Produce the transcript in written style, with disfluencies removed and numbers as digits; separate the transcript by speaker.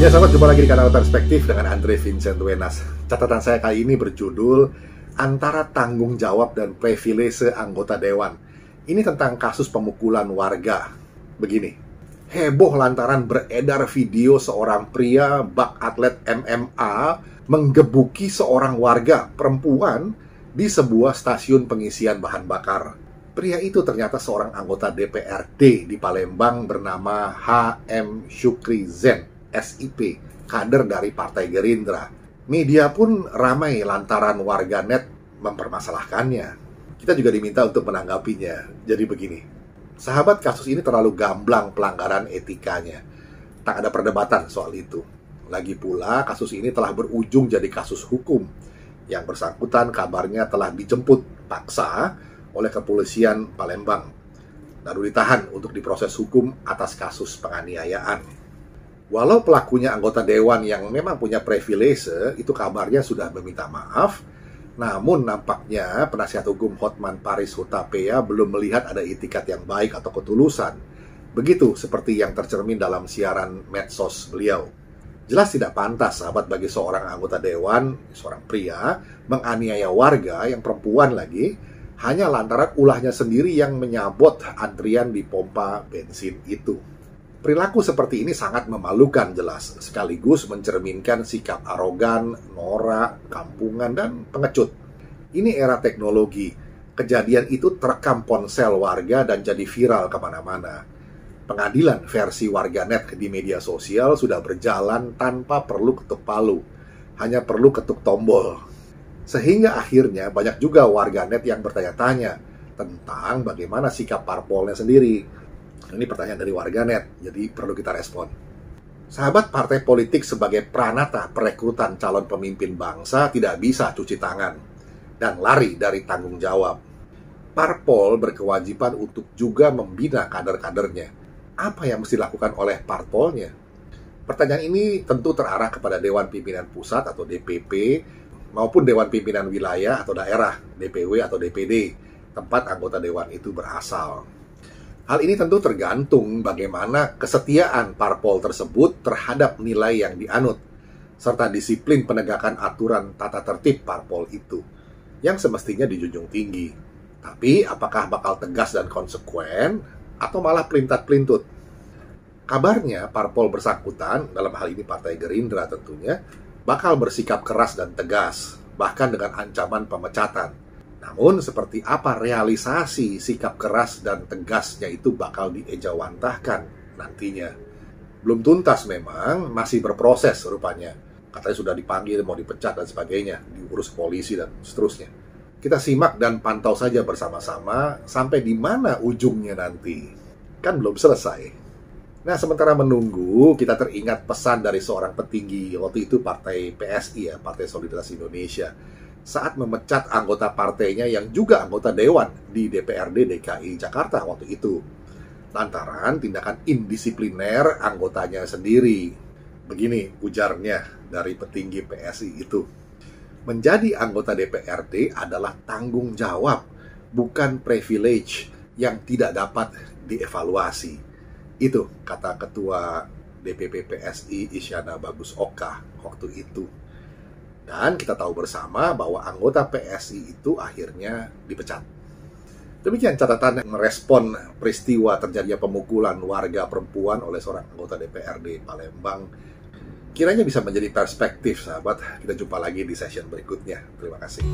Speaker 1: Ya sahabat, jumpa lagi di kanal Perspektif dengan Andre Vincent Wenas. Catatan saya kali ini berjudul Antara Tanggung Jawab dan Privilege Anggota Dewan. Ini tentang kasus pemukulan warga. Begini, heboh lantaran beredar video seorang pria bak atlet MMA menggebuki seorang warga perempuan di sebuah stasiun pengisian bahan bakar. Pria itu ternyata seorang anggota DPRD di Palembang bernama H.M. Syukri Zen, SIP, kader dari Partai Gerindra. Media pun ramai lantaran warganet mempermasalahkannya. Kita juga diminta untuk menanggapinya. Jadi begini, sahabat, kasus ini terlalu gamblang pelanggaran etikanya. Tak ada perdebatan soal itu. Lagi pula, kasus ini telah berujung jadi kasus hukum. Yang bersangkutan kabarnya telah dijemput paksa oleh kepolisian Palembang, lalu ditahan untuk diproses hukum atas kasus penganiayaan. Walau pelakunya anggota dewan yang memang punya privilege, itu kabarnya sudah meminta maaf, namun nampaknya penasihat hukum Hotman Paris Hutapea belum melihat ada itikat yang baik atau ketulusan. Begitu seperti yang tercermin dalam siaran medsos beliau. Jelas tidak pantas, sahabat, bagi seorang anggota dewan, seorang pria, menganiaya warga yang perempuan lagi, hanya lantaran ulahnya sendiri yang menyabot antrian di pompa bensin itu. Perilaku seperti ini sangat memalukan jelas, sekaligus mencerminkan sikap arogan, norak, kampungan, dan pengecut. Ini era teknologi. Kejadian itu terekam ponsel warga dan jadi viral kemana-mana. Pengadilan versi warganet di media sosial sudah berjalan tanpa perlu ketuk palu, hanya perlu ketuk tombol. Sehingga akhirnya banyak juga warganet yang bertanya-tanya tentang bagaimana sikap parpolnya sendiri. Ini pertanyaan dari warganet, jadi perlu kita respon. Sahabat, partai politik sebagai pranata perekrutan calon pemimpin bangsa tidak bisa cuci tangan dan lari dari tanggung jawab. Parpol berkewajiban untuk juga membina kader-kadernya. Apa yang mesti dilakukan oleh parpolnya? Pertanyaan ini tentu terarah kepada Dewan Pimpinan Pusat atau DPP maupun Dewan Pimpinan Wilayah atau Daerah, DPW atau DPD, tempat anggota dewan itu berasal. Hal ini tentu tergantung bagaimana kesetiaan parpol tersebut terhadap nilai yang dianut, serta disiplin penegakan aturan tata tertib parpol itu, yang semestinya dijunjung tinggi. Tapi apakah bakal tegas dan konsekuen, atau malah pelintat-pelintut? Kabarnya parpol bersangkutan, dalam hal ini Partai Gerindra tentunya, bakal bersikap keras dan tegas, bahkan dengan ancaman pemecatan. Namun, seperti apa realisasi sikap keras dan tegasnya itu bakal diejawantahkan nantinya. Belum tuntas memang, masih berproses rupanya. Katanya sudah dipanggil, mau dipecat dan sebagainya, diurus polisi dan seterusnya. Kita simak dan pantau saja bersama-sama sampai di mana ujungnya nanti. Kan belum selesai. Nah, sementara menunggu, kita teringat pesan dari seorang petinggi, waktu itu Partai PSI, ya, Partai Solidaritas Indonesia, saat memecat anggota partainya yang juga anggota dewan di DPRD DKI Jakarta waktu itu, lantaran tindakan indisipliner anggotanya sendiri. Begini ujarnya dari petinggi PSI itu, menjadi anggota DPRD adalah tanggung jawab, bukan privilege yang tidak dapat dievaluasi. Itu kata Ketua DPP PSI Isyana Bagus Oka waktu itu. Dan kita tahu bersama bahwa anggota PSI itu akhirnya dipecat. Demikian catatan yang merespon peristiwa terjadinya pemukulan warga perempuan oleh seorang anggota DPRD Palembang. Kiranya bisa menjadi perspektif, sahabat. Kita jumpa lagi di session berikutnya. Terima kasih.